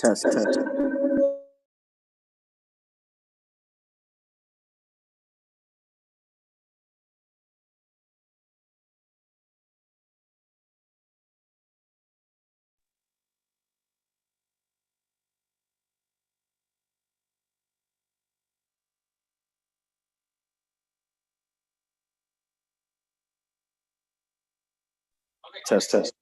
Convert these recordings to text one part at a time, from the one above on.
Test, test. Test, test.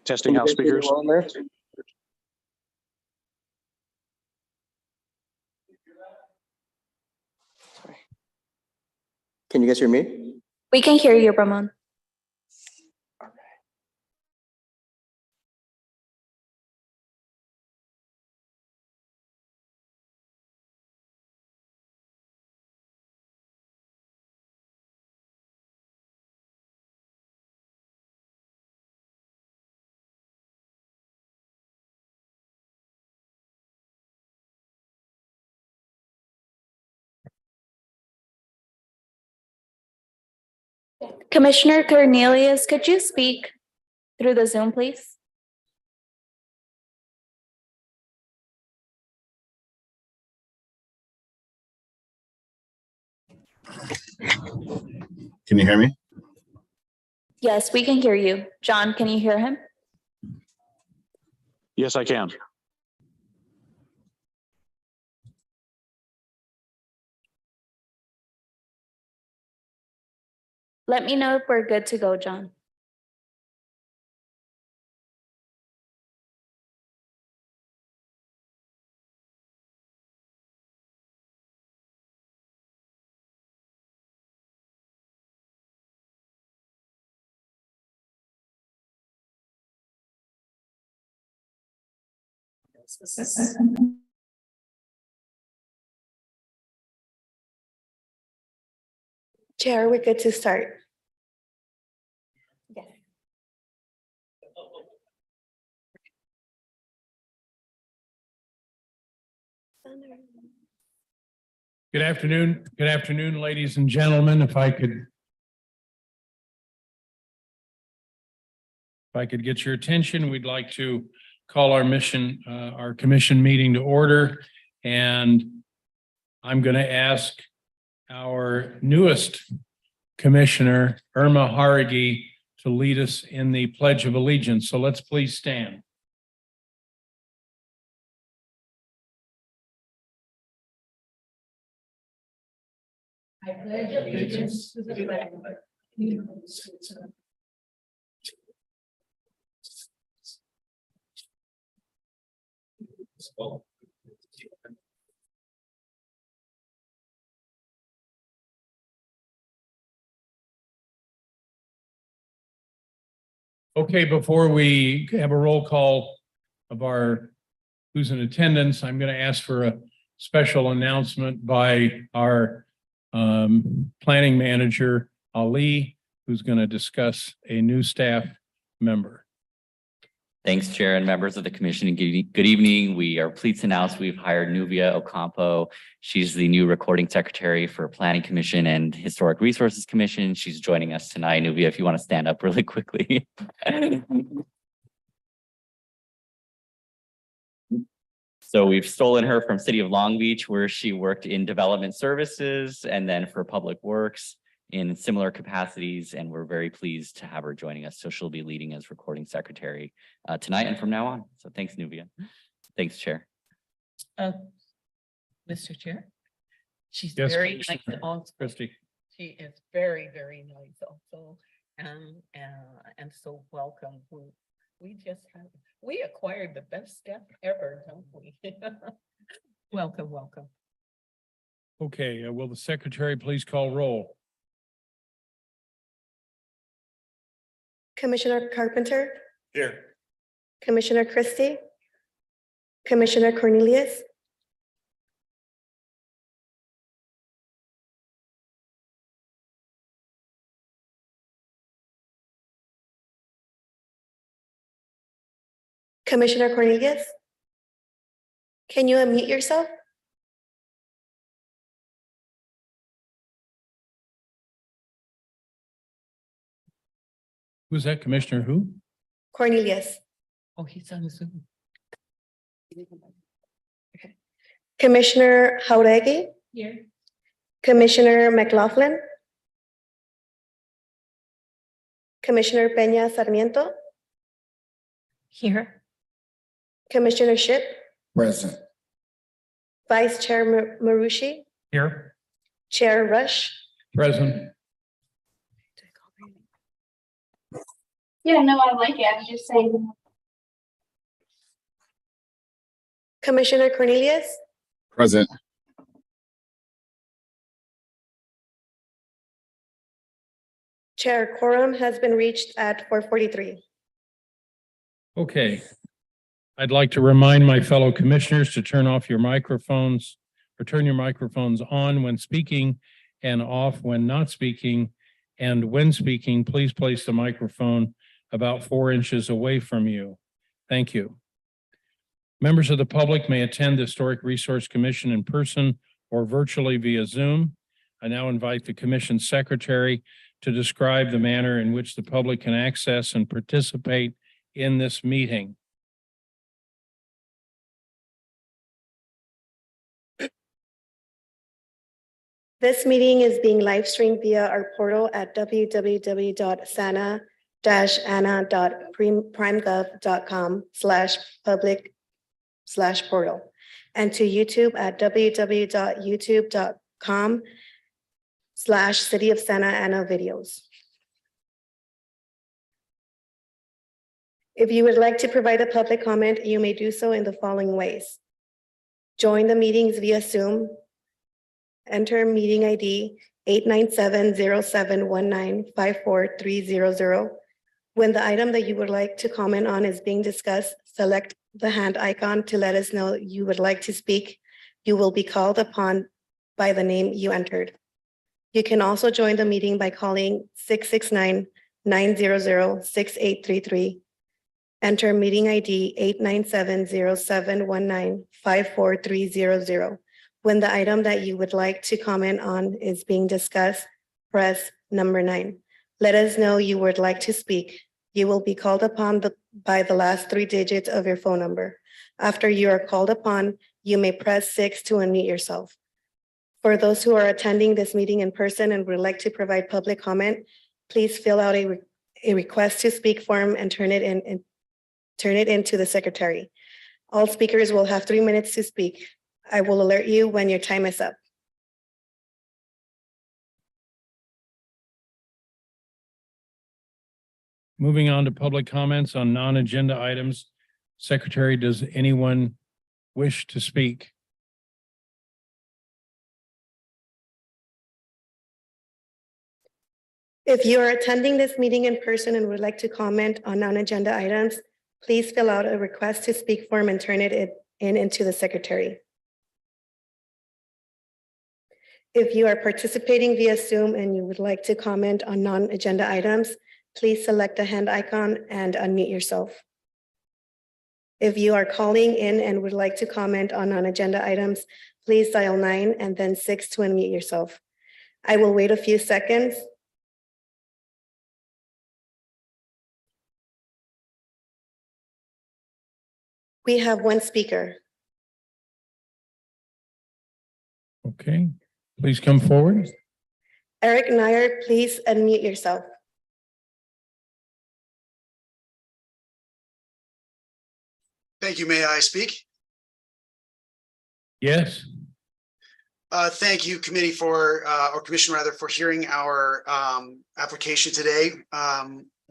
Testing house speakers. Can you guys hear me? We can hear you, Ramon. Commissioner Cornelius, could you speak through the Zoom, please? Can you hear me? Yes, we can hear you. John, can you hear him? Yes, I can. Let me know if we're good to go, John. Chair, we're good to start. Yes. Good afternoon. Good afternoon, ladies and gentlemen. If I could get your attention, we'd like to call our commission meeting to order. And I'm going to ask our newest commissioner, Irma Haragi, to lead us in the Pledge of Allegiance. So let's please stand. I pledge allegiance to the flag of the United States of America. Okay, before we have a roll call of who's in attendance, I'm going to ask for a special announcement by our planning manager, Ali, who's going to discuss a new staff member. Thanks, Chair and members of the commission, and good evening. We are pleased to announce we've hired Nubia Ocampo. She's the new recording secretary for Planning Commission and Historic Resources Commission. She's joining us tonight. Nubia, if you want to stand up really quickly. So we've stolen her from City of Long Beach, where she worked in development services and then for public works in similar capacities, and we're very pleased to have her joining us. So she'll be leading as recording secretary tonight and from now on. So thanks, Nubia. Thanks, Chair. Mr. Chair, she's Yes, very nice also. Christy. She is very, very nice also. And so welcome. We acquired the best staff ever, don't we? Welcome, welcome. Okay, will the secretary please call roll? Commissioner Carpenter, Here. Commissioner Christie, Commissioner Cornelius, Commissioner Cornelius, can you unmute yourself? Who's that, Commissioner who? Cornelius, Oh, he's on Zoom. Commissioner Jauregui, Here. Commissioner McLaughlin, Commissioner Peña Sarmiento, Here. Commissioner Ship, Present. Vice Chair Marucci, Here. Chair Rush, Present. Yeah, no, I like it. I was just saying. Commissioner Cornelius, Present. Chair quorum has been reached at 4:43. Okay. I'd like to remind my fellow commissioners to turn off your microphones or turn your microphones on when speaking and off when not speaking. And when speaking, please place the microphone about 4 inches away from you. Thank you. Members of the public may attend the Historic Resource Commission in person or virtually via Zoom. I now invite the commission secretary to describe the manner in which the public can access and participate in this meeting. This meeting is being live streamed via our portal at www.sana-ana.primegov.com/public/portal and to YouTube at www.youtube.com/City of Santa Ana videos. If you would like to provide a public comment, you may do so in the following ways. Join the meetings via Zoom. Enter meeting ID 897-0719-54300. When the item that you would like to comment on is being discussed, select the hand icon to let us know you would like to speak. You will be called upon by the name you entered. You can also join the meeting by calling 669-900-6833. Enter meeting ID 897-0719-54300. When the item that you would like to comment on is being discussed, press number 9. Let us know you would like to speak. You will be called upon by the last 3 digits of your phone number. After you are called upon, you may press 6 to unmute yourself. For those who are attending this meeting in person and would like to provide public comment, please fill out a request to speak form and turn it in to the secretary. All speakers will have 3 minutes to speak. I will alert you when your time is up. Moving on to public comments on non-agenda items. Secretary, does anyone wish to speak? If you are attending this meeting in person and would like to comment on non-agenda items, please fill out a request to speak form and turn it into the secretary. If you are participating via Zoom and you would like to comment on non-agenda items, please select the hand icon and unmute yourself. If you are calling in and would like to comment on non-agenda items, please dial 9 and then 6 to unmute yourself. I will wait a few seconds. We have 1 speaker. Okay, please come forward. Eric Nair, please unmute yourself. Thank you. May I speak? Yes. Thank you, committee or commission rather, for hearing our application today.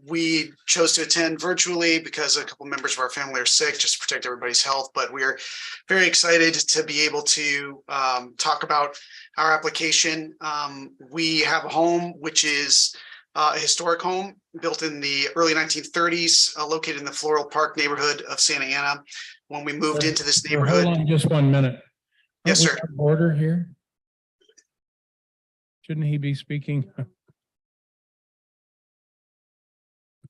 We chose to attend virtually because a couple members of our family are sick, just to protect everybody's health. But we are very excited to be able to talk about our application. We have a home which is a historic home built in the early 1930s, located in the Floral Park neighborhood of Santa Ana. When we moved into this neighborhood. Hold on just 1 minute. Yes, sir. Aren't we out of order here? Shouldn't he be speaking?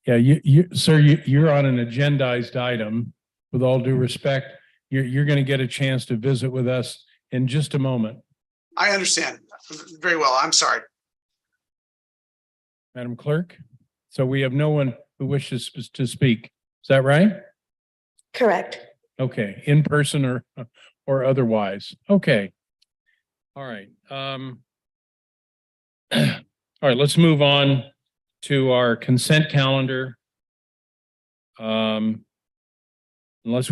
Yeah, sir, you're on an agendized item. With all due respect, you're going to get a chance to visit with us in just a moment. I understand very well. I'm sorry. Madam Clerk. So we have no one who wishes to speak. Is that right? Correct. Okay, in person or otherwise. Okay. All right. All right, let's move on to our consent calendar. Unless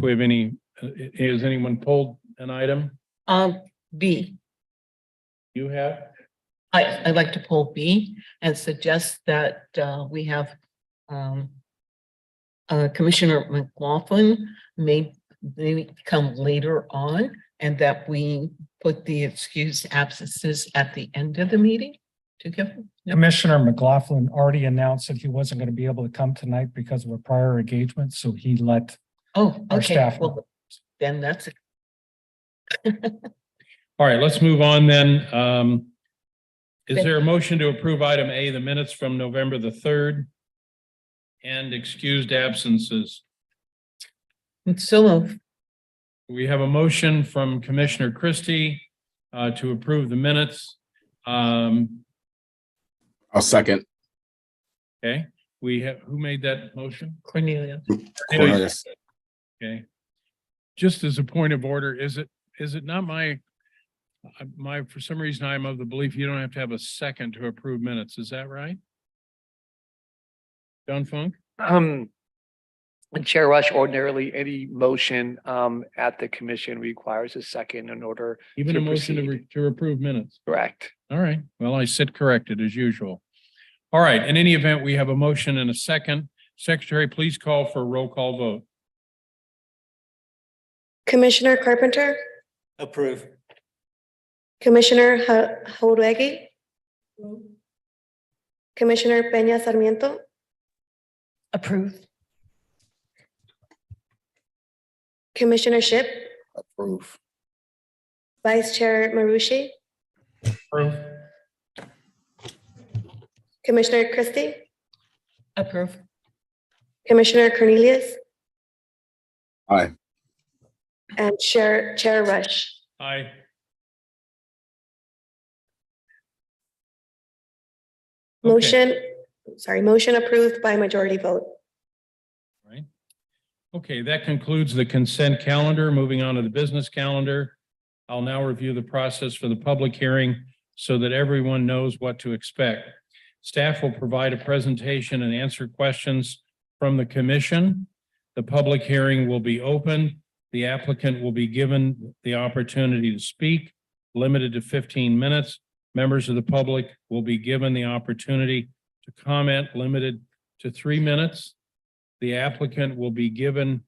we have any, has anyone pulled an item? B, You have? I'd like to pull B and suggest that we have Commissioner McLaughlin may come later on, and that we put the excused absences at the end of the meeting to give. Commissioner McLaughlin already announced that he wasn't going to be able to come tonight because of a prior engagement, so he let Oh, our okay, staff well, then that's it. All right, let's move on then. Is there a motion to approve item A, the minutes from November the 3rd and excused absences? So move. We have a motion from Commissioner Christie to approve the minutes. I'll second. Okay, we have, who made that motion? Cornelia. Cornelius. Okay. Just as a point of order, is it not for some reason, I'm of the belief you don't have to have a second to approve minutes. Is that right? John Funk? Chair Rush, ordinarily any motion at the commission requires a second in order. Even to a motion proceed. to approve minutes? Correct. All right, well, I sit corrected as usual. All right, in any event, we have a motion and a second. Secretary, please call for a roll call vote. Commissioner Carpenter, Approve. Commissioner Jauregi, Commissioner Peña Sarmiento, Approved. Commissioner Ship, Approve. Vice Chair Marucci, Approve. Commissioner Christie, Approved. Commissioner Cornelius, Aye. and Chair Rush. Aye. Okay. Motion approved by majority vote. Right. Okay, that concludes the consent calendar. Moving on to the business calendar. I'll now review the process for the public hearing so that everyone knows what to expect. Staff will provide a presentation and answer questions from the commission. The public hearing will be open. The applicant will be given the opportunity to speak, limited to 15 minutes. Members of the public will be given the opportunity to comment, limited to 3 minutes. The applicant will be given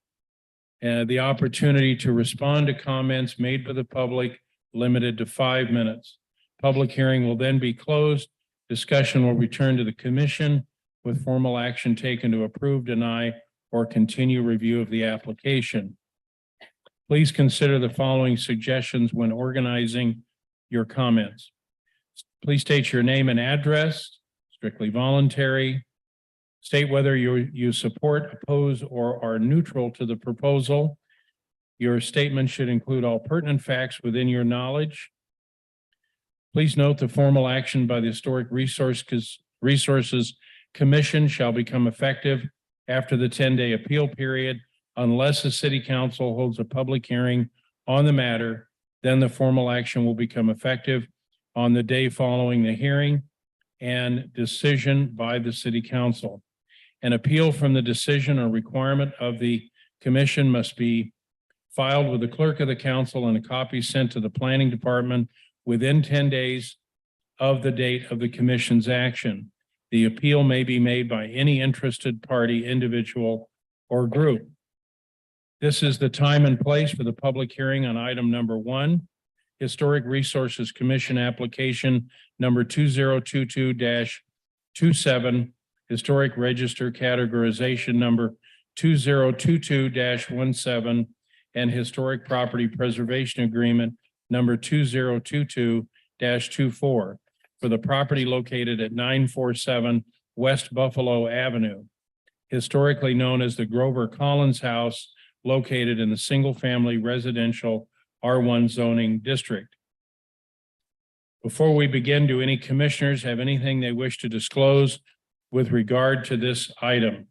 the opportunity to respond to comments made by the public, limited to 5 minutes. Public hearing will then be closed. Discussion will return to the commission with formal action taken to approve, deny, or continue review of the application. Please consider the following suggestions when organizing your comments. Please state your name and address, strictly voluntary. State whether you support, oppose, or are neutral to the proposal. Your statement should include all pertinent facts within your knowledge. Please note the formal action by the Historic Resources Commission shall become effective after the 10-day appeal period unless the City Council holds a public hearing on the matter. Then the formal action will become effective on the day following the hearing and decision by the City Council. An appeal from the decision or requirement of the commission must be filed with the clerk of the council and a copy sent to the planning department within 10 days of the date of the commission's action. The appeal may be made by any interested party, individual, or group. This is the time and place for the public hearing on item number 1. Historic Resources Commission application number 2022-27, Historic Register categorization number 2022-17, and Historic Property Preservation Agreement number 2022-24 for the property located at 947 West Buffalo Avenue, historically known as the Grover Collins House, located in the single-family residential R1 zoning district. Before we begin, do any commissioners have anything they wish to disclose with regard to this item?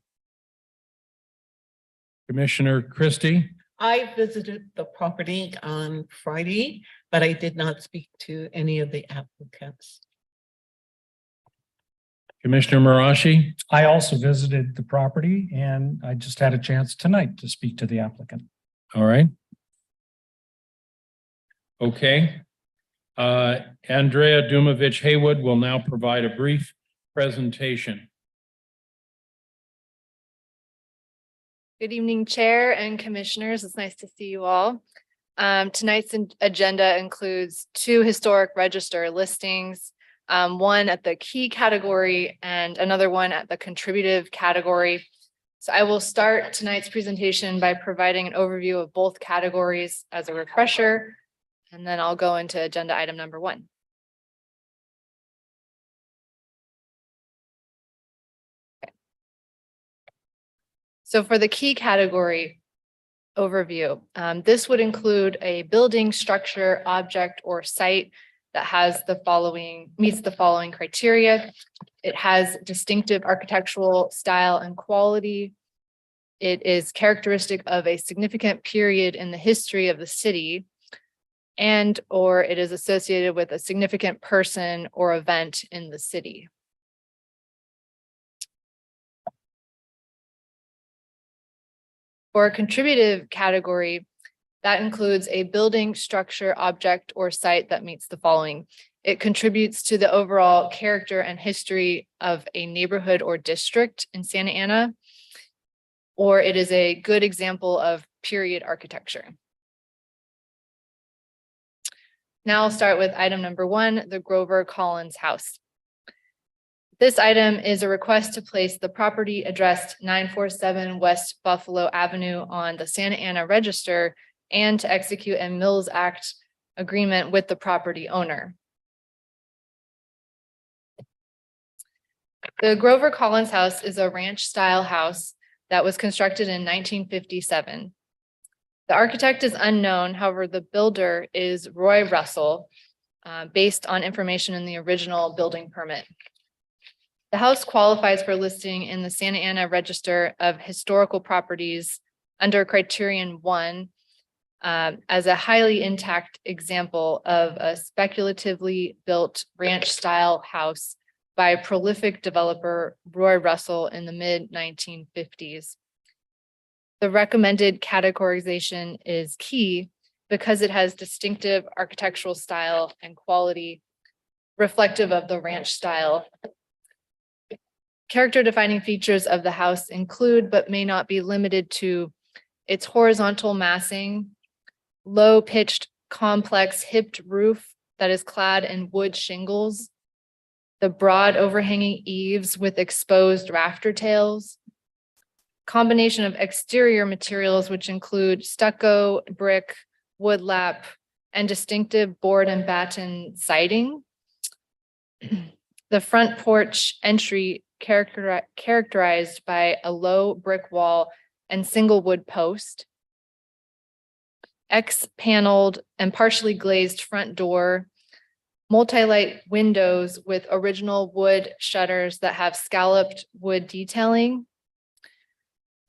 Commissioner Christie, I visited the property on Friday, but I did not speak to any of the applicants. Commissioner Marashi, I also visited the property and I just had a chance tonight to speak to the applicant. all right. Okay. Andrea Dumovich Haywood will now provide a brief presentation. Good evening, Chair and Commissioners. It's nice to see you all. Tonight's agenda includes 2 historic register listings, one at the key category and another one at the contributive category. So I will start tonight's presentation by providing an overview of both categories as a refresher, and then I'll go into agenda item number 1. So for the key category overview, this would include a building, structure, object, or site that has meets the following criteria. It has distinctive architectural style and quality. It is characteristic of a significant period in the history of the city, and or it is associated with a significant person or event in the city. For a contributive category, that includes a building, structure, object, or site that meets the following. It contributes to the overall character and history of a neighborhood or district in Santa Ana, or it is a good example of period architecture. Now I'll start with item number 1, the Grover Collins House. This item is a request to place the property addressed 947 West Buffalo Avenue on the Santa Ana Register and to execute a Mills Act agreement with the property owner. The Grover Collins House is a ranch-style house that was constructed in 1957. The architect is unknown, however, the builder is Roy Russell, based on information in the original building permit. The house qualifies for listing in the Santa Ana Register of Historical Properties under Criterion 1 as a highly intact example of a speculatively built ranch-style house by prolific developer Roy Russell in the mid-1950s. The recommended categorization is key because it has distinctive architectural style and quality reflective of the ranch style. Character defining features of the house include, but may not be limited to, its horizontal massing, low pitched complex hipped roof that is clad in wood shingles, the broad overhanging eaves with exposed rafter tails, combination of exterior materials which include stucco, brick, woodlap, and distinctive board and batten siding. The front porch entry characterized by a low brick wall and single wood post, X-paneled and partially glazed front door, multi-light windows with original wood shutters that have scalloped wood detailing,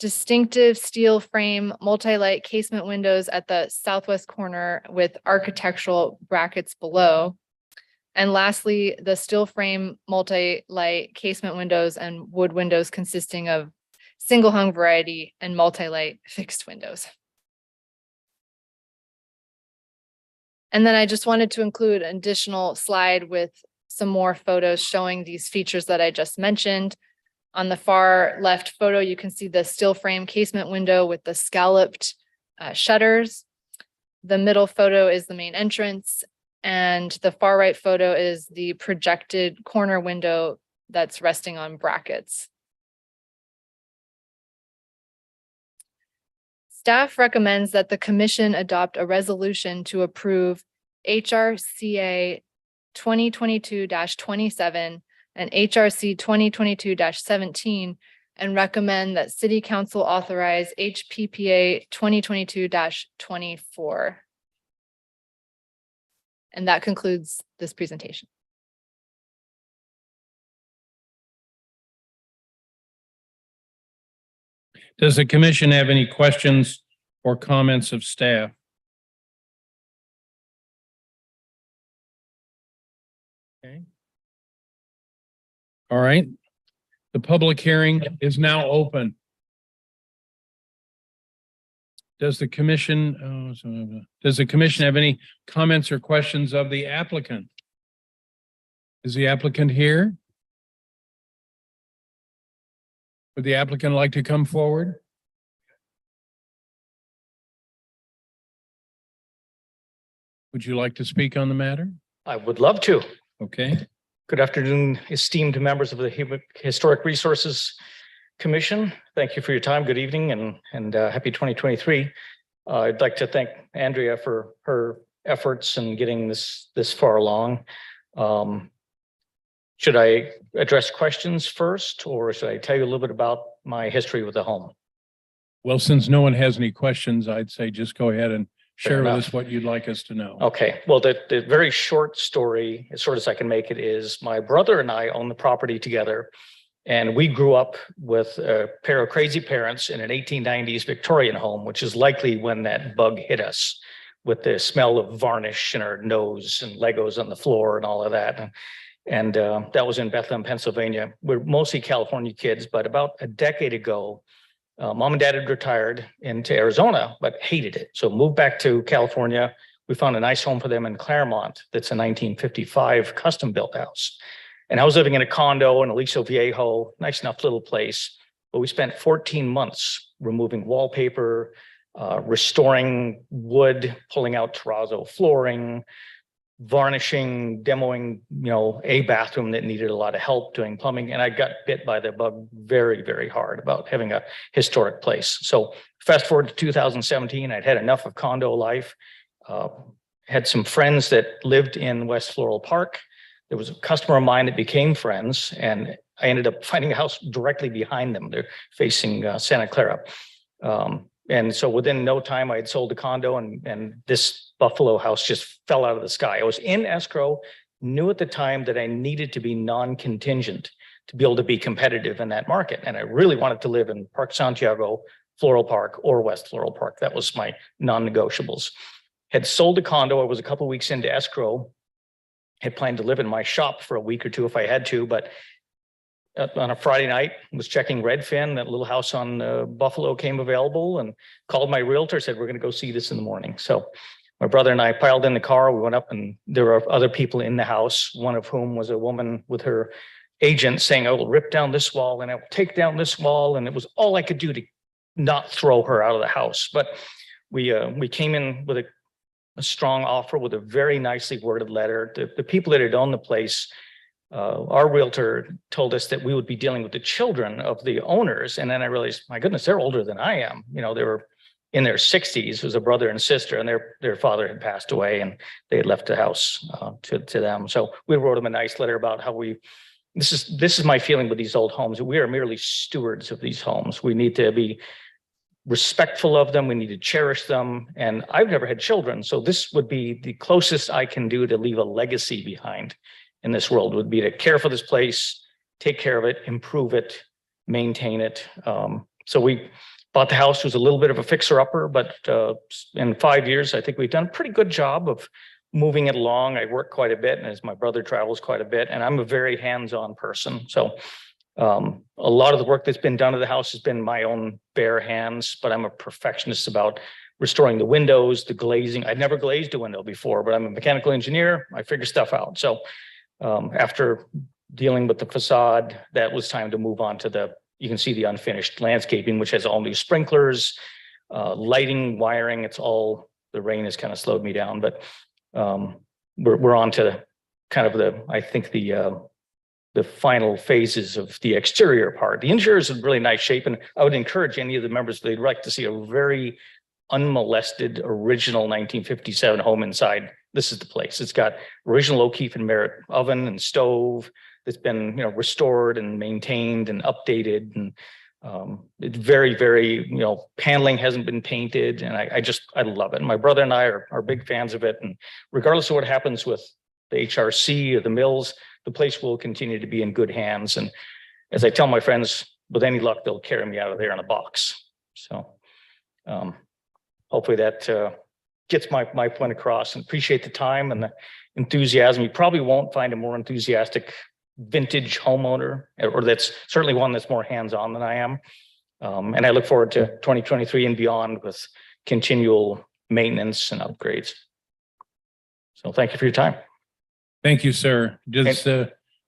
distinctive steel frame multi-light casement windows at the southwest corner with architectural brackets below. And lastly, the steel frame multi-light casement windows and wood windows consisting of single hung variety and multi-light fixed windows. And then I just wanted to include an additional slide with some more photos showing these features that I just mentioned. On the far left photo, you can see the steel frame casement window with the scalloped shutters. The middle photo is the main entrance, and the far right photo is the projected corner window that's resting on brackets. Staff recommends that the commission adopt a resolution to approve HRCA 2022-27 and HRC 2022-17 and recommend that City Council authorize HPPA 2022-24. And that concludes this presentation. Does the commission have any questions or comments of staff? Okay. All right. The public hearing is now open. Does the commission have any comments or questions of the applicant? Is the applicant here? Would the applicant like to come forward? Would you like to speak on the matter? I would love to. Okay. Good afternoon, esteemed members of the Historic Resources Commission. Thank you for your time. Good evening and happy 2023. I'd like to thank Andrea for her efforts in getting this far along. Should I address questions first, or should I tell you a little bit about my history with the home? Well, since no one has any questions, I'd say just go ahead and share with enough. us what you'd like us to know. Okay, well, the very short story, as short as I can make it, is my brother and I own the property together. And we grew up with a pair of crazy parents in an 1890s Victorian home, which is likely when that bug hit us, with the smell of varnish in our nose and Legos on the floor and all of that. And that was in Bethlehem, Pennsylvania. We're mostly California kids, but about a decade ago, mom and dad had retired into Arizona, but hated it. So moved back to California. We found a nice home for them in Claremont. That's a 1955 custom built house. And I was living in a condo in Aliso Viejo, nice enough little place. But we spent 14 months removing wallpaper, restoring wood, pulling out terrazzo flooring, varnishing, demoing, a bathroom that needed a lot of help doing plumbing. And I got bit by the bug very, very hard about having a historic place. So fast forward to 2017, I'd had enough of condo life, had some friends that lived in West Floral Park. There was a customer of mine that became friends, and I ended up finding a house directly behind them. They're facing Santa Clara. And so within no time, I had sold a condo, and this Buffalo house just fell out of the sky. I was in escrow, knew at the time that I needed to be non-contingent to be able to be competitive in that market. And I really wanted to live in Park Santiago, Floral Park, or West Floral Park. That was my non-negotiables. Had sold a condo. I was a couple of weeks into escrow. Had planned to live in my shop for a week or two if I had to, but on a Friday night, was checking Redfin, that little house on Buffalo came available, and called my realtor, said, we're going to go see this in the morning. So my brother and I piled in the car. We went up, and there were other people in the house, one of whom was a woman with her agent saying, I will rip down this wall and I will take down this wall. And it was all I could do to not throw her out of the house. But we came in with a strong offer with a very nicely worded letter. The people that had owned the place, our realtor told us that we would be dealing with the children of the owners. And then I realized, my goodness, they're older than I am. They were in their 60s. It was a brother and sister, and their father had passed away, and they had left the house to them. So we wrote them a nice letter about how this is my feeling with these old homes. We are merely stewards of these homes. We need to be respectful of them. We need to cherish them. And I've never had children, so this would be the closest I can do to leave a legacy behind in this world, would be to care for this place, take care of it, improve it, maintain it. So we bought the house. It was a little bit of a fixer-upper, but in 5 years, I think we've done a pretty good job of moving it along. I work quite a bit, and as my brother travels quite a bit, and I'm a very hands-on person. So a lot of the work that's been done to the house has been my own bare hands, but I'm a perfectionist about restoring the windows, the glazing. I'd never glazed a window before, but I'm a mechanical engineer. I figure stuff out. So after dealing with the facade, that was time to move on to you can see the unfinished landscaping, which has all new sprinklers, lighting, wiring. It's all, the rain has kind of slowed me down, but we're on to kind of I think the final phases of the exterior part. The interior is in really nice shape, and I would encourage any of the members, they'd like to see a very unmolested original 1957 home inside. This is the place. It's got original O'Keefe and Merritt oven and stove that's been restored and maintained and updated, and it's very, very, paneling hasn't been painted, and I love it. And my brother and I are big fans of it, and regardless of what happens with the HRC or the mills, the place will continue to be in good hands. And as I tell my friends, with any luck, they'll carry me out of there in a box. So hopefully that gets my point across, and appreciate the time and the enthusiasm. You probably won't find a more enthusiastic vintage homeowner, or that's certainly one that's more hands-on than I am. And I look forward to 2023 and beyond with continual maintenance and upgrades. So thank you for your time. Thank you, sir. Does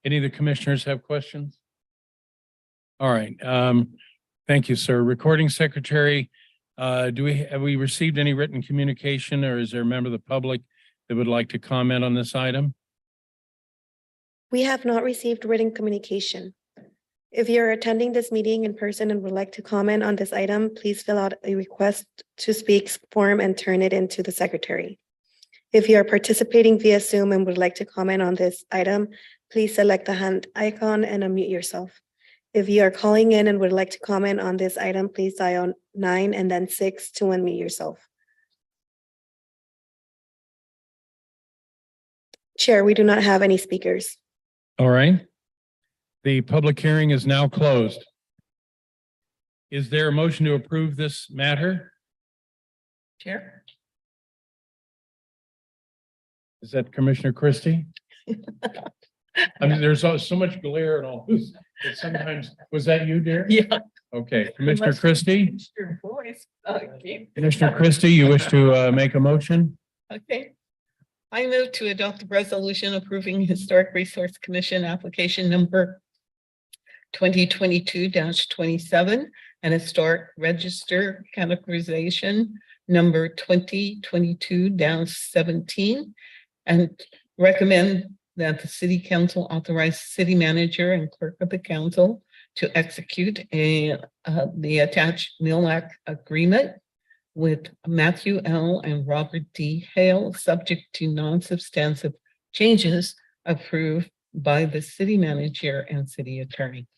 any of the commissioners have questions? All right. Thank you, sir. Recording secretary, have we received any written communication, or is there a member of the public that would like to comment on this item? We have not received written communication. If you're attending this meeting in person and would like to comment on this item, please fill out a request to speak form and turn it into the secretary. If you are participating via Zoom and would like to comment on this item, please select the hand icon and unmute yourself. If you are calling in and would like to comment on this item, please dial 9 and then 6 to unmute yourself. Chair, we do not have any speakers. All right. The public hearing is now closed. Is there a motion to approve this matter? Chair. Is that Commissioner Christie? I mean, there's so much glare and all this. That sometimes, was that you, dear? Yeah. Okay, Commissioner Christie? Your voice. Commissioner Christie, you wish to make a motion? Okay. I move to adopt the resolution approving Historic Resource Commission application number 2022-27 and Historic Register categorization number 2022-17, and recommend that the city council authorize city manager and clerk of the council to execute the attached MILAC agreement with Matthew L. and Robert D. Hale, subject to non-substantive changes approved by the city manager and city attorney.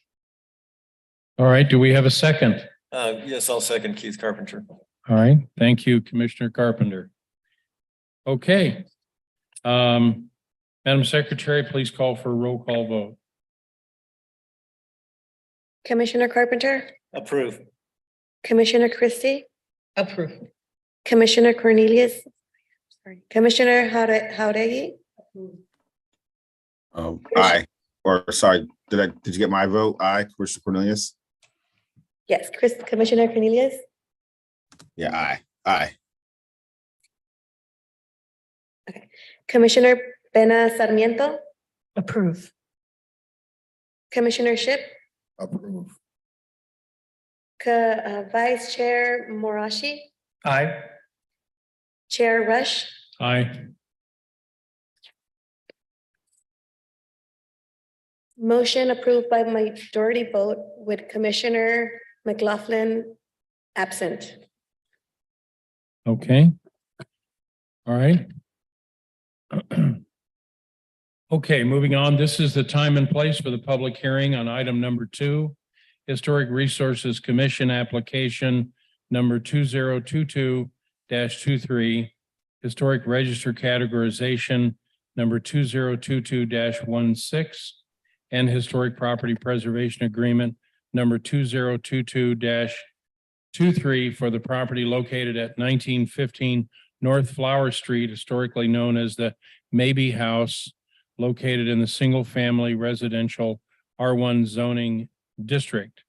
All right, do we have a second? Yes, I'll second Keith Carpenter. All right, thank you, Commissioner Carpenter. Okay. Madam Secretary, please call for a roll call vote. Commissioner Carpenter, Approve. Commissioner Christie, Approve. Commissioner Cornelius, Commissioner Jauregui, Aye. Or sorry, did you get my vote? Aye, Commissioner Cornelius? yes, Commissioner Cornelius, Yeah, aye. Aye. Commissioner Pena Sarmiento, Approve. Commissioner Ship, Approve. Vice Chair Morashi, Aye. Chair Rush, Aye. motion approved by majority vote with Commissioner McLaughlin absent. Okay. All right. Okay, moving on. This is the time and place for the public hearing on item number 2, Historic Resources Commission application number 2022-23, Historic Register categorization number 2022-16, and Historic Property Preservation Agreement number 2022-23 for the property located at 1915 North Flower Street, historically known as the Mabee House, located in the single-family residential R1 zoning district.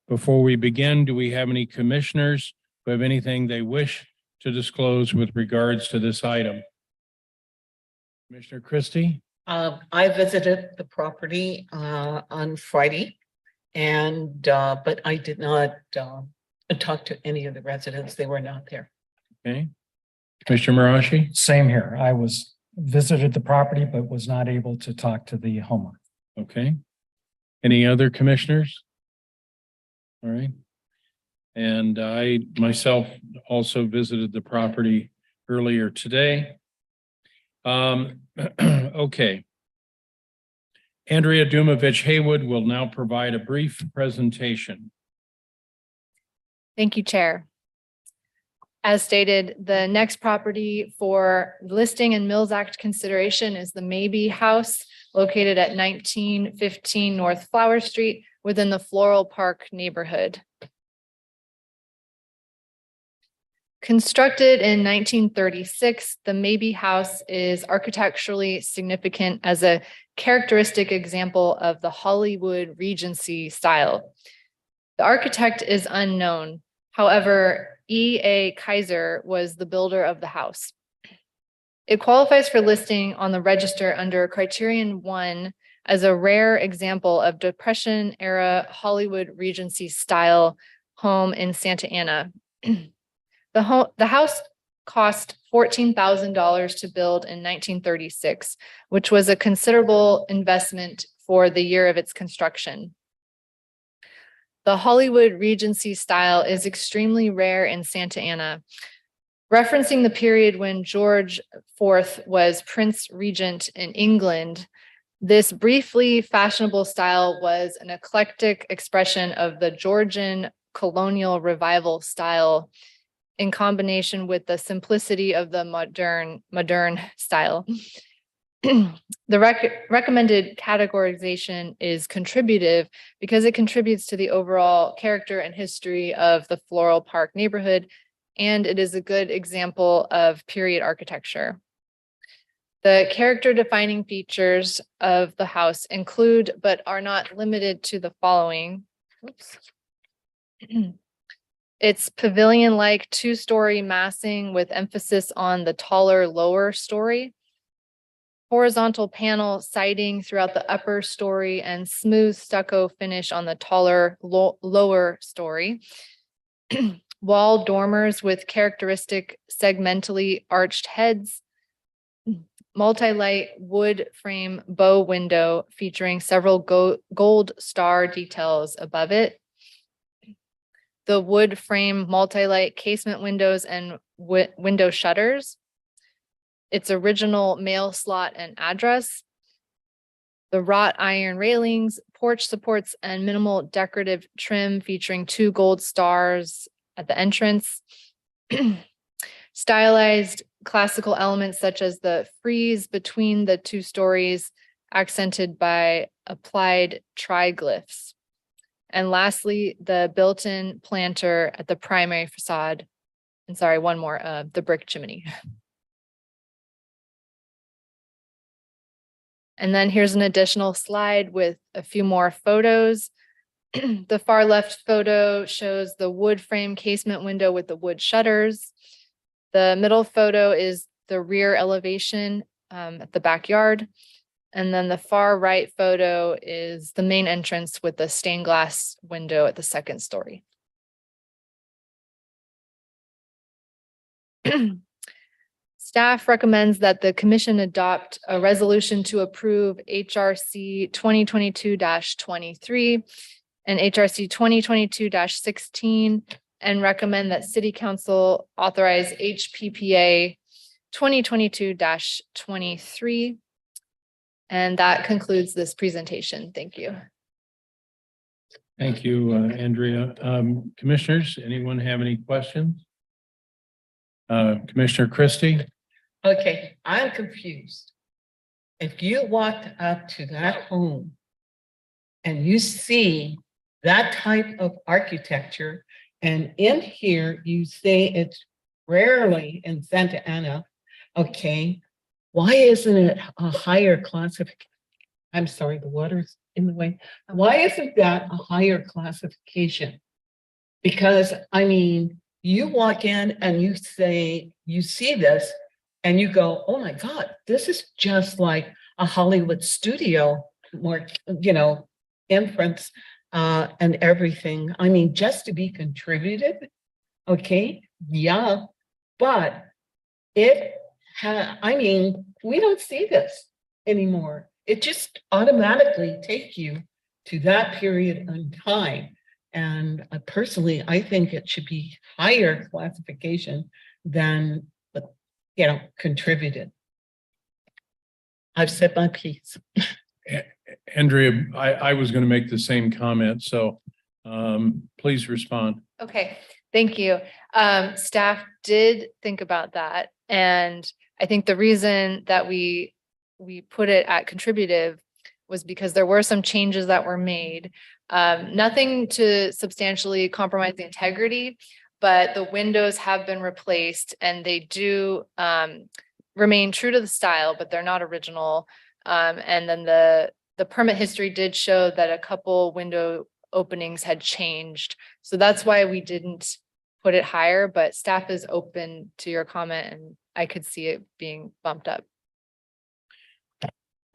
Before we begin, do we have any commissioners who have anything they wish to disclose with regards to this item? Commissioner Christie? I visited the property on Friday, and but I did not talk to any of the residents. They were not there. Okay. Commissioner Marashi? Same here. I visited the property, but was not able to talk to the homeowner. Okay. Any other commissioners? All right. And I myself also visited the property earlier today. Okay. Andrea Dumovich Haywood will now provide a brief presentation. Thank you, Chair. As stated, the next property for listing and Mills Act consideration is the Mabee House located at 1915 North Flower Street within the Floral Park neighborhood. Constructed in 1936, the Mabee House is architecturally significant as a characteristic example of the Hollywood Regency style. The architect is unknown. However, E.A. Kaiser was the builder of the house. It qualifies for listing on the register under Criterion 1 as a rare example of Depression-era Hollywood Regency style home in Santa Ana. The house cost $14,000 to build in 1936, which was a considerable investment for the year of its construction. The Hollywood Regency style is extremely rare in Santa Ana. Referencing the period when George IV was Prince Regent in England, this briefly fashionable style was an eclectic expression of the Georgian colonial revival style in combination with the simplicity of the modern style. The recommended categorization is contributive because it contributes to the overall character and history of the Floral Park neighborhood, and it is a good example of period architecture. The character defining features of the house include, but are not limited to, the following. Oops. It's pavilion-like two-story massing with emphasis on the taller lower story, horizontal panel siding throughout the upper story, and smooth stucco finish on the taller lower story. Wall dormers with characteristic segmentally arched heads, multi-light wood frame bow window featuring several gold star details above it. The wood frame multi-light casement windows and window shutters. Its original mail slot and address. The wrought iron railings, porch supports, and minimal decorative trim featuring 2 gold stars at the entrance. Stylized classical elements such as the frieze between the 2 stories, accented by applied triglyphs. And lastly, the built-in planter at the primary facade. And sorry, one more, the brick chimney. And then here's an additional slide with a few more photos. The far left photo shows the wood frame casement window with the wood shutters. The middle photo is the rear elevation at the backyard. And then the far right photo is the main entrance with the stained glass window at the 2nd story. Staff recommends that the commission adopt a resolution to approve HRC 2022-23 and HRC 2022-16 and recommend that City Council authorize HPPA 2022-23. And that concludes this presentation. Thank you. Thank you, Andrea. Commissioners, anyone have any questions? Commissioner Christie? Okay, I'm confused. If you walked up to that home and you see that type of architecture, and in here you say it's rarely in Santa Ana, okay, why isn't it a higher classification? I'm sorry, the water's in the way. Why isn't that a higher classification? Because I mean, you walk in and you say, you see this and you go, oh my God, this is just like a Hollywood studio, more, you know, entrance and everything. I mean, just to be contributed, okay, yeah, but I mean, we don't see this anymore. It just automatically takes you to that period in time. And personally, I think it should be higher classification than, you know, contributed. I've said my piece. Andrea, I was going to make the same comment, so please respond. Okay, thank you. Staff did think about that. And I think the reason that we put it at contributive was because there were some changes that were made. Nothing to substantially compromise the integrity, but the windows have been replaced and they do remain true to the style, but they're not original. And then the permit history did show that a couple window openings had changed. So that's why we didn't put it higher, but staff is open to your comment and I could see it being bumped up.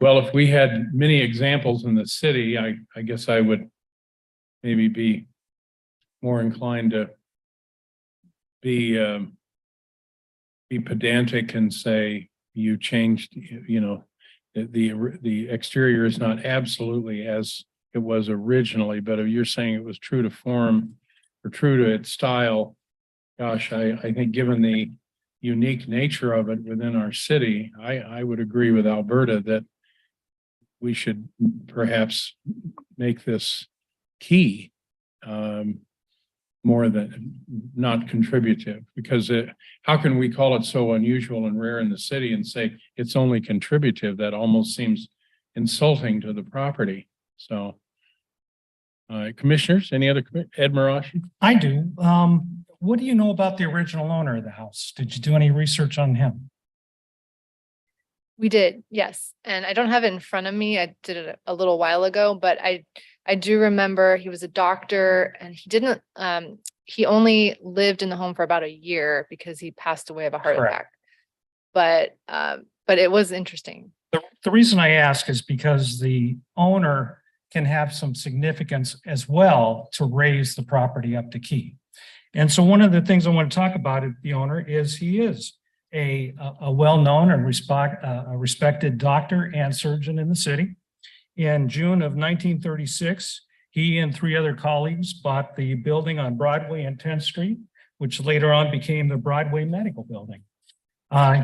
Well, if we had many examples in the city, I guess I would maybe be more inclined to be pedantic and say you changed, you know, the exterior is not absolutely as it was originally, but if you're saying it was true to form or true to its style, gosh, I think given the unique nature of it within our city, I would agree with Alberta that we should perhaps make this key more than not contributive, because how can we call it so unusual and rare in the city and say it's only contributive? That almost seems insulting to the property. So commissioners, any other, Ed Marashi? I do. What do you know about the original owner of the house? Did you do any research on him? We did, yes. And I don't have it in front of me. I did it a little while ago, but I do remember he was a doctor and he didn't, he only lived in the home for about a year because he passed away of a heart Correct. attack. But it was interesting. The reason I ask is because the owner can have some significance as well to raise the property up to key. And so one of the things I want to talk about the owner is he is a well-known and respected doctor and surgeon in the city. In June of 1936, he and 3 other colleagues bought the building on Broadway and 10th Street, which later on became the Broadway Medical Building.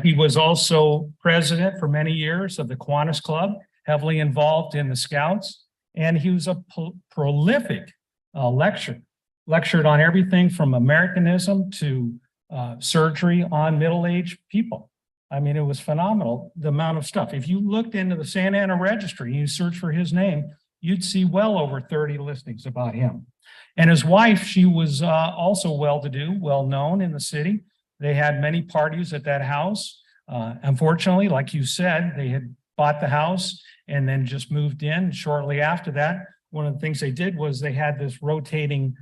He was also president for many years of the Kiwanis Club, heavily involved in the Scouts, and he was a prolific lecturer. Lectured on everything from Americanism to surgery on middle-aged people. I mean, it was phenomenal, the amount of stuff. If you looked into the Santa Ana registry and you search for his name, you'd see well over 30 listings about him. And his wife, she was also well-to-do, well-known in the city. They had many parties at that house. Unfortunately, like you said, they had bought the house and then just moved in. Shortly after that, one of the things they did was they had this rotating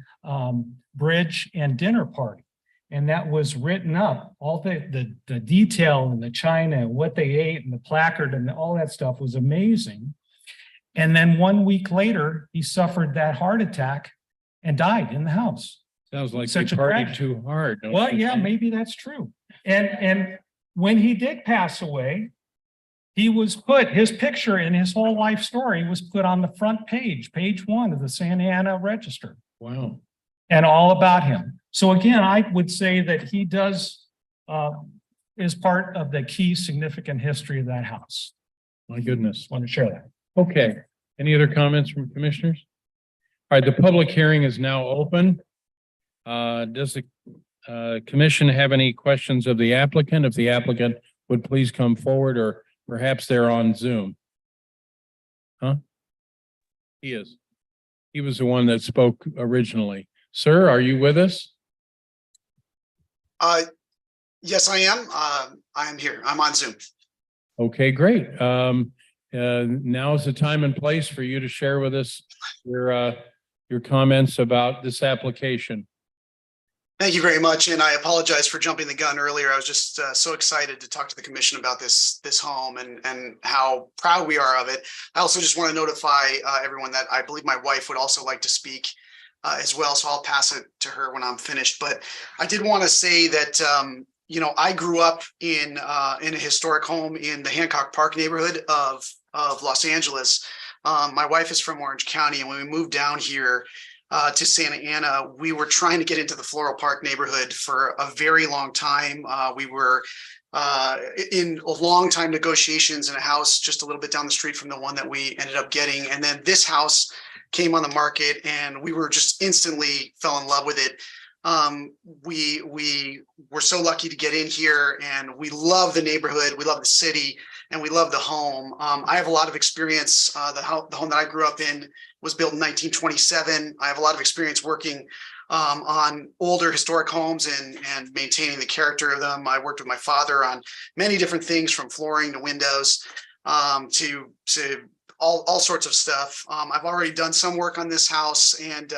bridge and dinner party. And that was written up. All the detail and the china and what they ate and the placard and all that stuff was amazing. And then 1 week later, he suffered that heart attack and died in the house. Sounds like Such you a partied tragedy. too hard. don't Well, you yeah, think? maybe that's true. And when he did pass away, he was put, his picture and his whole life story was put on the front page, page 1 of the Santa Ana Register, Wow. and all about him. So again, I would say that he does, is part of the key significant history of that house. My goodness. Want to share that. Okay. Any other comments from commissioners? All right, the public hearing is now open. Does the commission have any questions of the applicant? If the applicant would please come forward, or perhaps they're on Zoom. Huh? He is. He was the one that spoke originally. Sir, are you with us? Yes, I am. I am here. I'm on Zoom. Okay, great. Now is the time and place for you to share with us your comments about this application. Thank you very much, and I apologize for jumping the gun earlier. I was just so excited to talk to the commission about this home and how proud we are of it. I also just want to notify everyone that I believe my wife would also like to speak as well, so I'll pass it to her when I'm finished. But I did want to say that you know, I grew up in a historic home in the Hancock Park neighborhood of Los Angeles. My wife is from Orange County, and when we moved down here to Santa Ana, we were trying to get into the Floral Park neighborhood for a very long time. We were in a long time negotiations in a house just a little bit down the street from the one that we ended up getting. And then this house came on the market and we were just instantly fell in love with it. We were so lucky to get in here, and we love the neighborhood, we love the city, and we love the home. I have a lot of experience. The home that I grew up in was built in 1927. I have a lot of experience working on older historic homes and maintaining the character of them. I worked with my father on many different things, from flooring to windows, to all sorts of stuff. I've already done some work on this house, and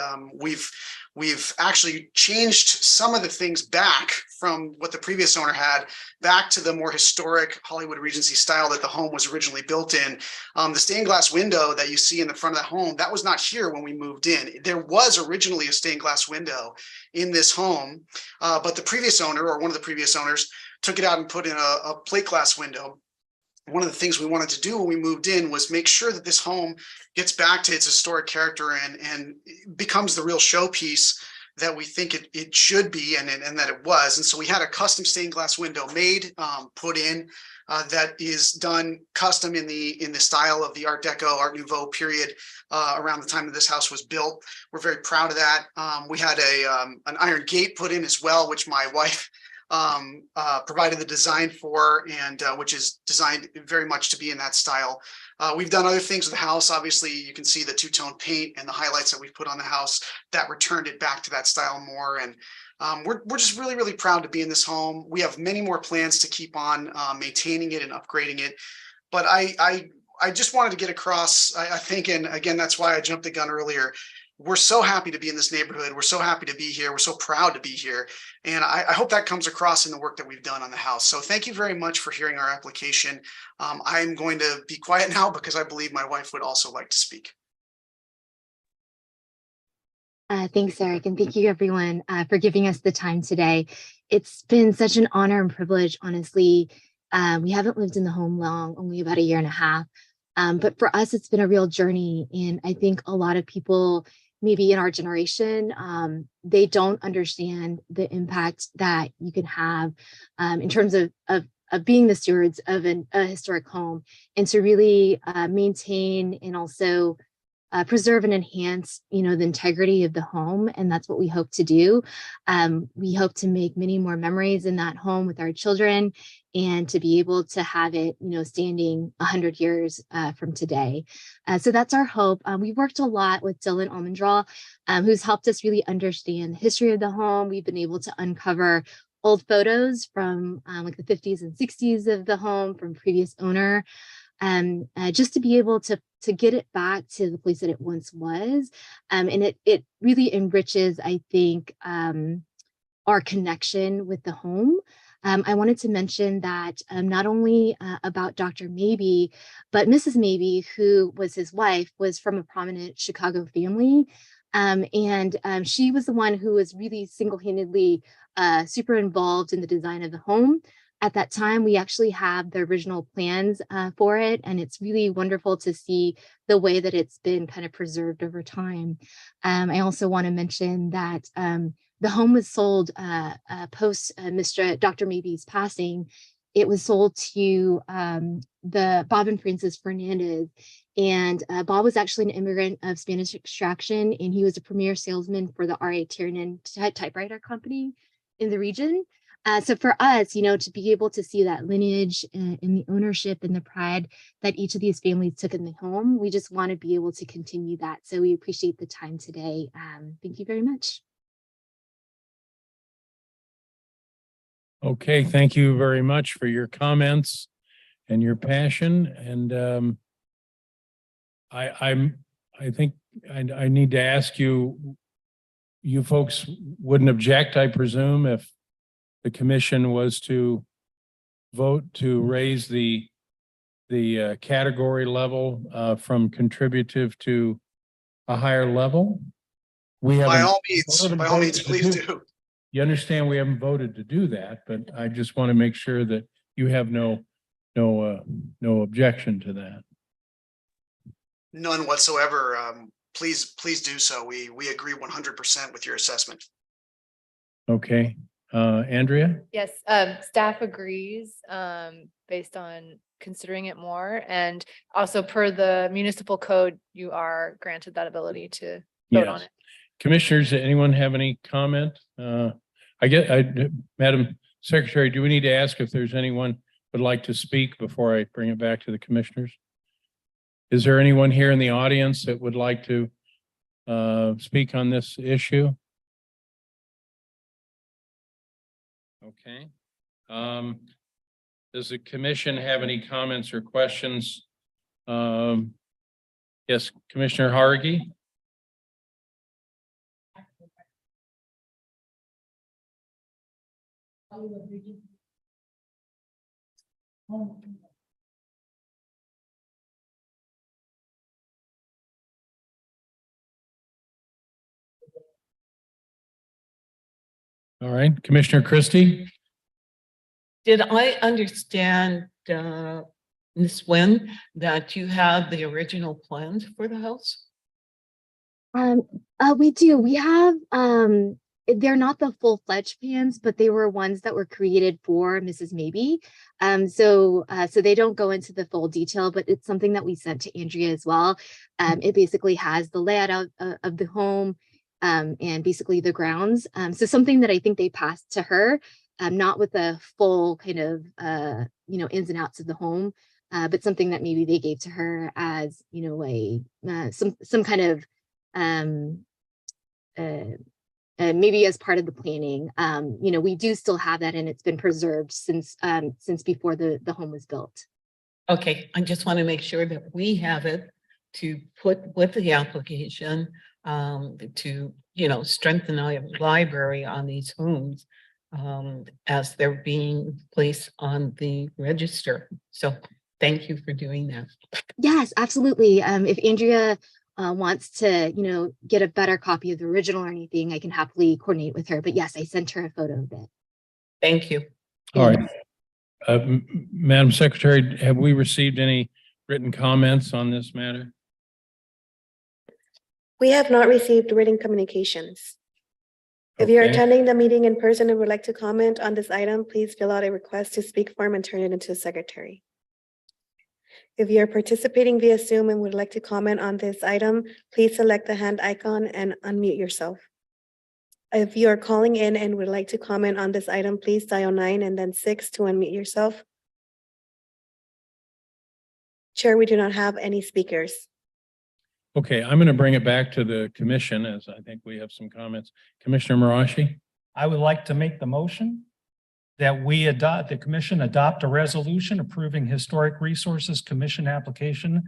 we've actually changed some of the things back from what the previous owner had, back to the more historic Hollywood Regency style that the home was originally built in. The stained glass window that you see in the front of the home, that was not here when we moved in. There was originally a stained glass window in this home, but the previous owner, or one of the previous owners, took it out and put in a plate glass window. One of the things we wanted to do when we moved in was make sure that this home gets back to its historic character and becomes the real showpiece that we think it should be, and that it was. And so we had a custom stained glass window made, put in, that is done custom in the style of the Art Deco, Art Nouveau period, around the time that this house was built. We're very proud of that. We had an iron gate put in as well, which my wife provided the design for, and which is designed very much to be in that style. We've done other things with the house. Obviously, you can see the two-tone paint and the highlights that we've put on the house that returned it back to that style more. And we're just really, really proud to be in this home. We have many more plans to keep on maintaining it and upgrading it. But I just wanted to get across, I think, and again, that's why I jumped the gun earlier. We're so happy to be in this neighborhood. We're so happy to be here. We're so proud to be here. And I hope that comes across in the work that we've done on the house. So thank you very much for hearing our application. I'm going to be quiet now because I believe my wife would also like to speak. Thanks, Eric, and thank you everyone for giving us the time today. It's been such an honor and privilege, honestly. We haven't lived in the home long, only about 1.5 years. But for us, it's been a real journey. And I think a lot of people, maybe in our generation, they don't understand the impact that you can have in terms of being the stewards of a historic home, and to really maintain and also preserve and enhance, the integrity of the home. And that's what we hope to do. We hope to make many more memories in that home with our children, and to be able to have it, standing 100 years from today. So that's our hope. We've worked a lot with Dylan Almendraw, who's helped us really understand the history of the home. We've been able to uncover old photos from like the 50s and 60s of the home from previous owner. Just to be able to get it back to the place that it once was. And it really enriches, I think, our connection with the home. I wanted to mention that not only about Dr. Mabee, but Mrs. Mabee, who was his wife, was from a prominent Chicago family. And she was the one who was really single-handedly super involved in the design of the home. At that time, we actually have the original plans for it, and it's really wonderful to see the way that it's been kind of preserved over time. I also want to mention that the home was sold post Dr. Mabee's passing. It was sold to the Bob and Frances Fernandez, and Bob was actually an immigrant of Spanish extraction, and he was a premier salesman for the R.A. Tiernan typewriter company in the region. So for us, to be able to see that lineage and the ownership and the pride that each of these families took in the home, we just want to be able to continue that. So we appreciate the time today. Thank you very much. Okay, thank you very much for your comments and your passion. And I think I need to ask you, you folks wouldn't object, I presume, if the commission was to vote to raise the category level from contributive to a higher level? By all means, please do. You understand we haven't voted to do that, but I just want to make sure that you have no objection to that. None whatsoever. Please do so. We agree 100% with your assessment. Okay. Andrea? Yes, staff agrees, based on considering it more, and also per the municipal code, you are granted that ability to vote on it. Commissioners, anyone have any comment? Madam Secretary, do we need to ask if there's anyone would like to speak before I bring it back to the commissioners? Is there anyone here in the audience that would like to speak on this issue? Okay. Does the commission have any comments or questions? Yes, Commissioner Hargy. All right, Commissioner Christie. Did I understand, Ms. Nguyen, that you have the original plans for the house? We do. We have, they're not the full-fledged plans, but they were ones that were created for Mrs. Mabee. So they don't go into the full detail, but it's something that we sent to Andrea as well. It basically has the layout of the home, and basically the grounds. So something that I think they passed to her, not with a full kind of, ins and outs of the home, but something that maybe they gave to her as, some kind of, maybe as part of the planning. We do still have that, and it's been preserved since before the home was built. Okay, I just want to make sure that we have it to put with the application, to, strengthen our library on these homes, as they're being placed on the register. So thank you for doing that. Yes, absolutely. If Andrea wants to, get a better copy of the original or anything, I can happily coordinate with her. But yes, I sent her a photo of it. Thank you. All right. Madam Secretary, have we received any written comments on this matter? We have not received written communications. If you're Okay. attending the meeting in person and would like to comment on this item, please fill out a request to speak form and turn it into the secretary. If you're participating via Zoom and would like to comment on this item, please select the hand icon and unmute yourself. If you are calling in and would like to comment on this item, please dial 9 and then 6 to unmute yourself. Chair, we do not have any speakers. Okay, I'm going to bring it back to the commission as I think we have some comments. Commissioner Marashi. I would like to make the motion that the commission adopt a resolution approving Historic Resources Commission application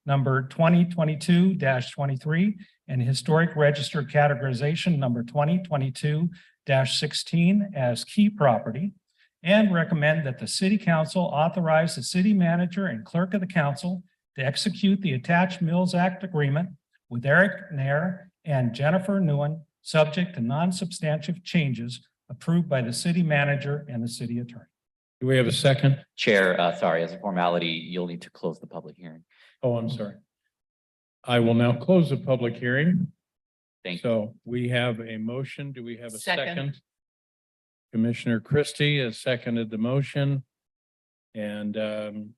number 2022-23 and Historic Register categorization number 2022-16 as key property, and recommend that the city council authorize the city manager and clerk of the council to execute the attached Mills Act agreement with Eric Nair and Jennifer Nguyen, subject to non-substantive changes approved by the city manager and the city attorney. Do we have a second? Chair, sorry, as a formality, you'll need to close the public hearing. Oh, I'm sorry. I will now close the public hearing. Thank you. So we have a motion. Do we have a Second. second? Commissioner Christie has seconded the motion. And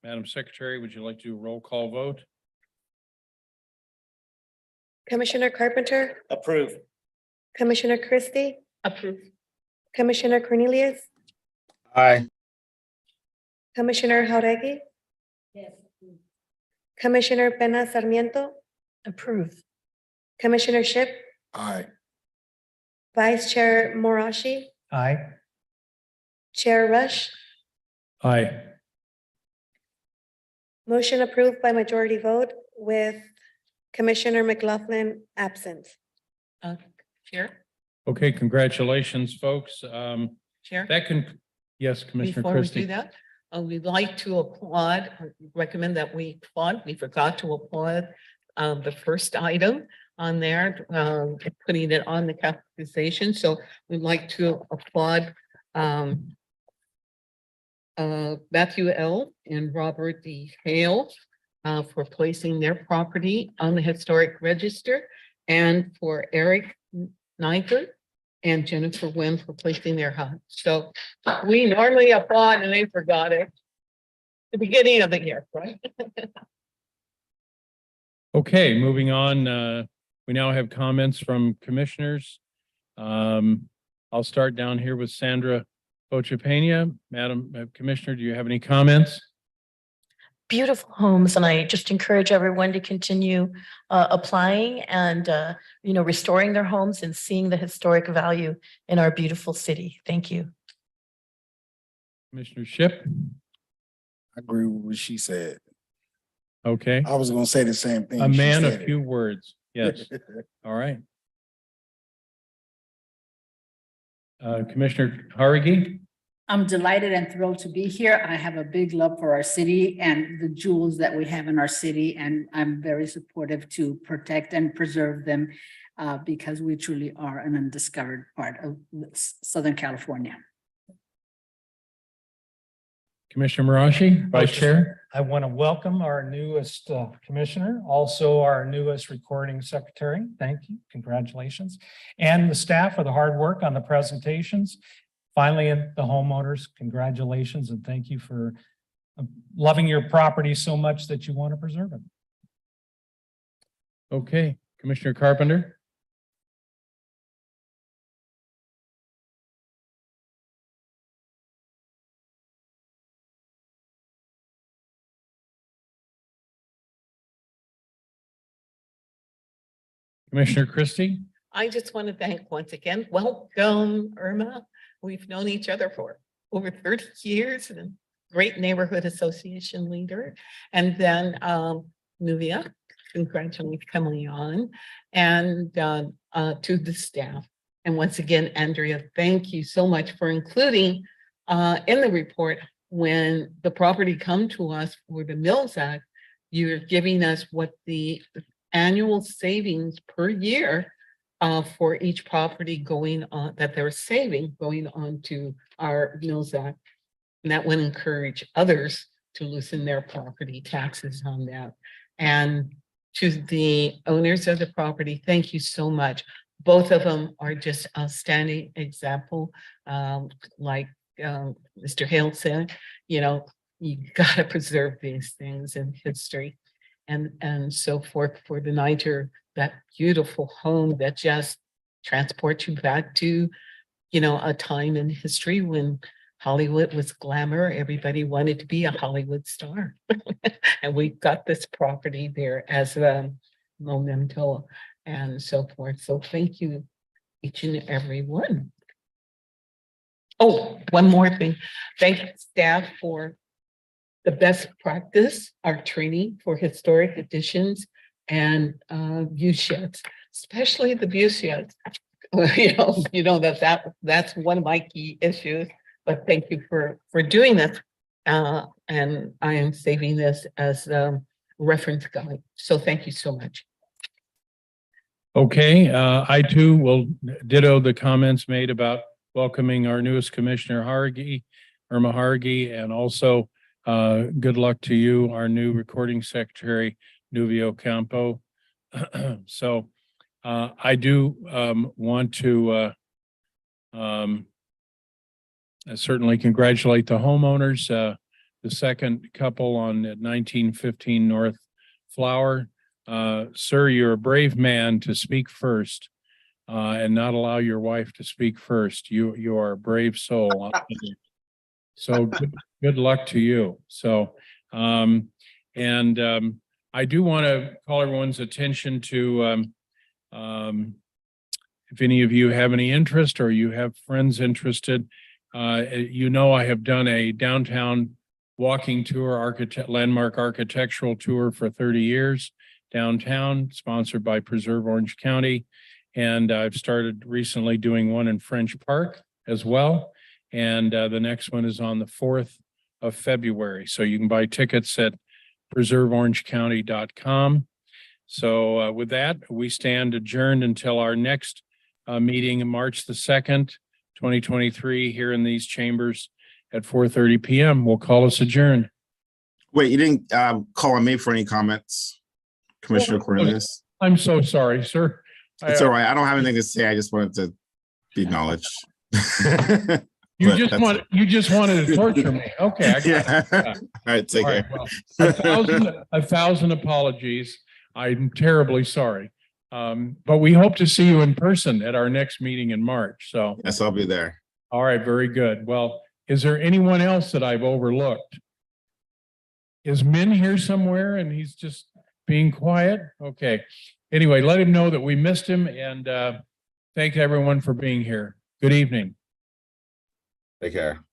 Madam Secretary, would you like to do a roll call vote? Commissioner Carpenter, Approve. Commissioner Christie, Approve. Commissioner Cornelius, Aye. Commissioner Jauregui, Yes. Commissioner Pena Sarmiento, Approve. Commissioner Ship, Aye. Vice Chair Morashi, Aye. Chair Rush. Aye. Motion approved by majority vote with Commissioner McLaughlin absent. Chair, Okay, congratulations, folks. Chair. Yes, Commissioner Before we do Christie. that, we'd like to applaud, recommend that we applaud, we forgot to applaud the first item on there, putting it on the capitalization. So we'd like to applaud Matthew L. and Robert D. Hale for placing their property on the historic register, and for Eric Niger and Jennifer Nguyen for placing their house. So we normally applaud and they forgot it. The beginning of the year, right? Okay, moving on. We now have comments from commissioners. I'll start down here with Sandra Bochapania. Madam Commissioner, do you have any comments? Beautiful homes, and I just encourage everyone to continue applying and restoring their homes and seeing the historic value in our beautiful city. Thank you. Commissioner Ship? I agree with what she said. Okay. I was gonna say the same thing. A She man said of it. few words. Yes. All right. Commissioner Harigi? I'm delighted and thrilled to be here. I have a big love for our city and the jewels that we have in our city, and I'm very supportive to protect and preserve them because we truly are an undiscovered part of Southern California. Commissioner Marashi, Vice Chair? I want to welcome our newest commissioner, also our newest recording secretary. Thank you. Congratulations. And the staff for the hard work on the presentations. Finally, the homeowners, congratulations and thank you for loving your property so much that you want to preserve it. Okay, Commissioner Carpenter? Commissioner Christie? I just want to thank once again, welcome Irma. We've known each other for over 30 years and great neighborhood association leader. And then Nuvia, congratulations coming on, and to the staff. And once again, Andrea, thank you so much for including in the report when the property come to us for the Mills Act, you're giving us what the annual savings per year for each property going on that they're saving going on to our Mills Act. And that would encourage others to loosen their property taxes on that. And to the owners of the property, thank you so much. Both of them are just outstanding example. Like Mr. Hale said, you know, you gotta preserve these things in history and so forth for the Niger, that beautiful home that just transports you back to, you know, a time in history when Hollywood was glamour. Everybody wanted to be a Hollywood star. And we got this property there as a memento and so forth. So thank you, each and every one. Oh, one more thing. Thank staff for the best practice, our training for historic additions and view sheds, especially the view sheds. You know that's one of my key issues. But thank you for doing this, and I am saving this as a reference guide. So thank you so much. Okay, I too will ditto the comments made about welcoming our newest commissioner, Irma Hargi, and also good luck to you, our new recording secretary, Nuvio Campo. So I do want to certainly congratulate the homeowners, the second couple on 1915 North Flower. Sir, you're a brave man to speak first and not allow your wife to speak first. You are a brave soul. So good luck to you. So, I do want to call everyone's attention to, if any of you have any interest or you have friends interested, you know, I have done a downtown walking tour, landmark architectural tour for 30 years downtown, sponsored by Preserve Orange County. And I've started recently doing one in French Park as well. And the next one is on the 4th of February. So you can buy tickets at preserveorangecounty.com. So with that, we stand adjourned until our next meeting, March the 2nd, 2023, here in these chambers at 4:30 p.m. We'll call us adjourned. Wait, you didn't call on me for any comments, Commissioner Cornelius? I'm so sorry, sir. It's all right. I don't have anything to say. I just wanted to be acknowledged. You just wanted to torture me. Okay. I got it. All right, take care. Well, 1,000 apologies. I'm terribly sorry. But we hope to see you in person at our next meeting in March. So, Yes, I'll be there. all right, very good. Well, is there anyone else that I've overlooked? Is Min here somewhere and he's just being quiet? Okay. Anyway, let him know that we missed him and thank everyone for being here. Good evening. Take care.